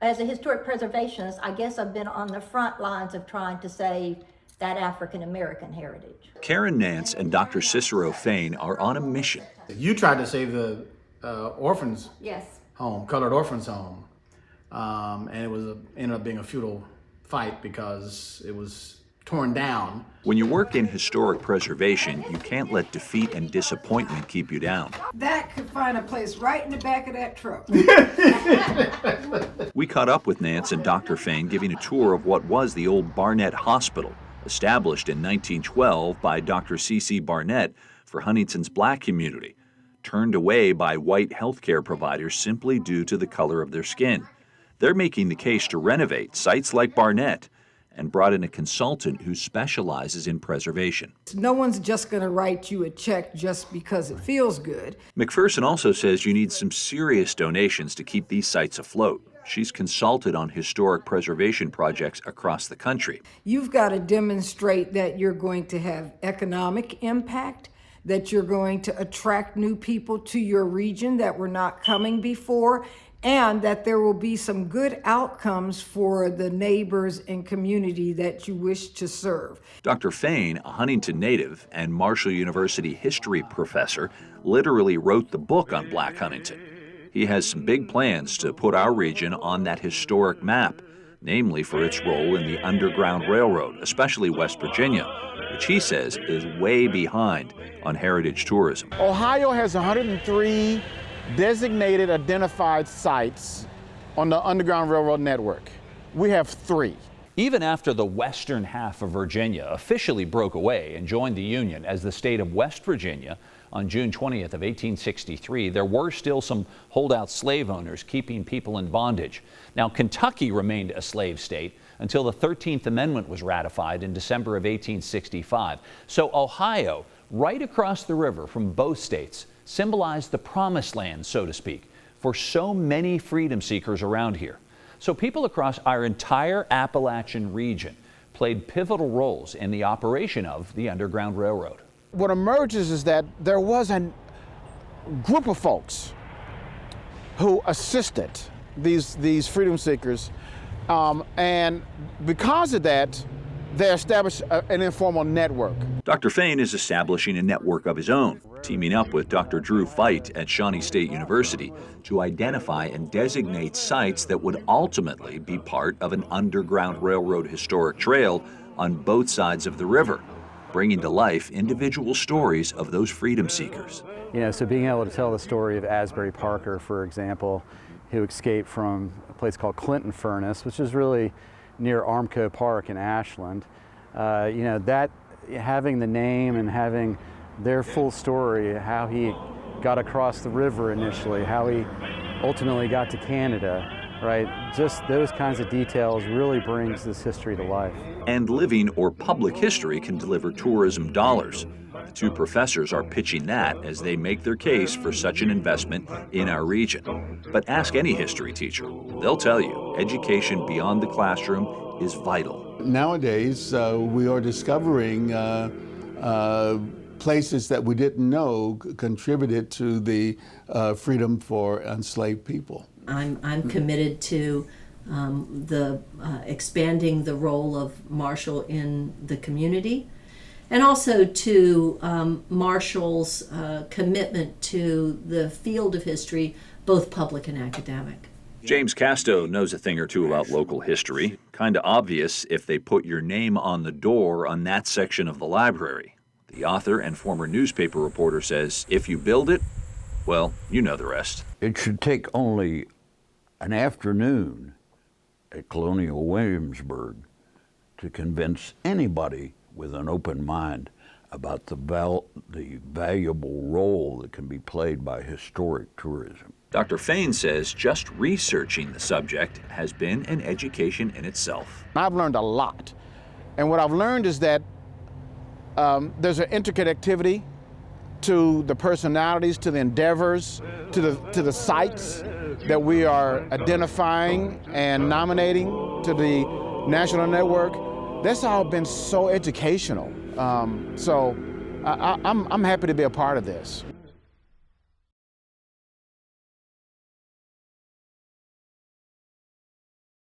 as a historic preservationist, I guess I've been on the front lines of trying to save that African American heritage. Karen Nance and Dr. Cicero Fain are on a mission. You tried to save the orphans Yes. home, colored orphans home, and it ended up being a futile fight because it was torn down. When you work in historic preservation, you can't let defeat and disappointment keep you down. That could find a place right in the back of that truck. We caught up with Nance and Dr. Fain giving a tour of what was the old Barnett Hospital, established in 1912 by Dr. C.C. Barnett for Huntington's black community, turned away by white healthcare providers simply due to the color of their skin. They're making the case to renovate sites like Barnett and brought in a consultant who specializes in preservation. No one's just going to write you a check just because it feels good. McPherson also says you need some serious donations to keep these sites afloat. She's consulted on historic preservation projects across the country. You've got to demonstrate that you're going to have economic impact, that you're going to attract new people to your region that were not coming before, and that there will be some good outcomes for the neighbors and community that you wish to serve. Dr. Fain, a Huntington native and Marshall University history professor, literally wrote the book on Black Huntington. He has some big plans to put our region on that historic map, namely for its role in the Underground Railroad, especially West Virginia, which he says is way behind on heritage tourism. Ohio has 103 designated identified sites on the Underground Railroad network. We have 3. Even after the western half of Virginia officially broke away and joined the Union as the state of West Virginia on June 20th of 1863, there were still some holdout slave owners keeping people in bondage. Now, Kentucky remained a slave state until the 13th Amendment was ratified in December of 1865. So Ohio, right across the river from both states, symbolized the promised land, so to speak, for so many freedom seekers around here. So people across our entire Appalachian region played pivotal roles in the operation of the Underground Railroad. What emerges is that there was a group of folks who assisted these freedom seekers, and because of that, they established an informal network. Dr. Fain is establishing a network of his own, teaming up with Dr. Drew Feit at Shawnee State University to identify and designate sites that would ultimately be part of an Underground Railroad historic trail on both sides of the river, bringing to life individual stories of those freedom seekers. You know, so being able to tell the story of Asbury Parker, for example, who escaped from a place called Clinton Furnace, which is really near Armco Park in Ashland. You know, that having the name and having their full story, how he got across the river initially, how he ultimately got to Canada, right? Just those kinds of details really brings this history to life. And living or public history can deliver tourism dollars. The two professors are pitching that as they make their case for such an investment in our region. But ask any history teacher. They'll tell you education beyond the classroom is vital. Nowadays, we are discovering places that we didn't know contributed to the freedom for enslaved people. I'm committed to expanding the role of Marshall in the community, and also to Marshall's commitment to the field of history, both public and academic. James Casto knows a thing or two about local history. Kind of obvious if they put your name on the door on that section of the library. The author and former newspaper reporter says if you build it, well, you know the rest. It should take only an afternoon at Colonial Williamsburg to convince anybody with an open mind about the valuable role that can be played by historic tourism. Dr. Fain says just researching the subject has been an education in itself. I've learned a lot. And what I've learned is that there's an interconnectivity to the personalities, to the endeavors, to the sites that we are identifying and nominating to the national network. That's all been so educational. So I'm happy to be a part of this.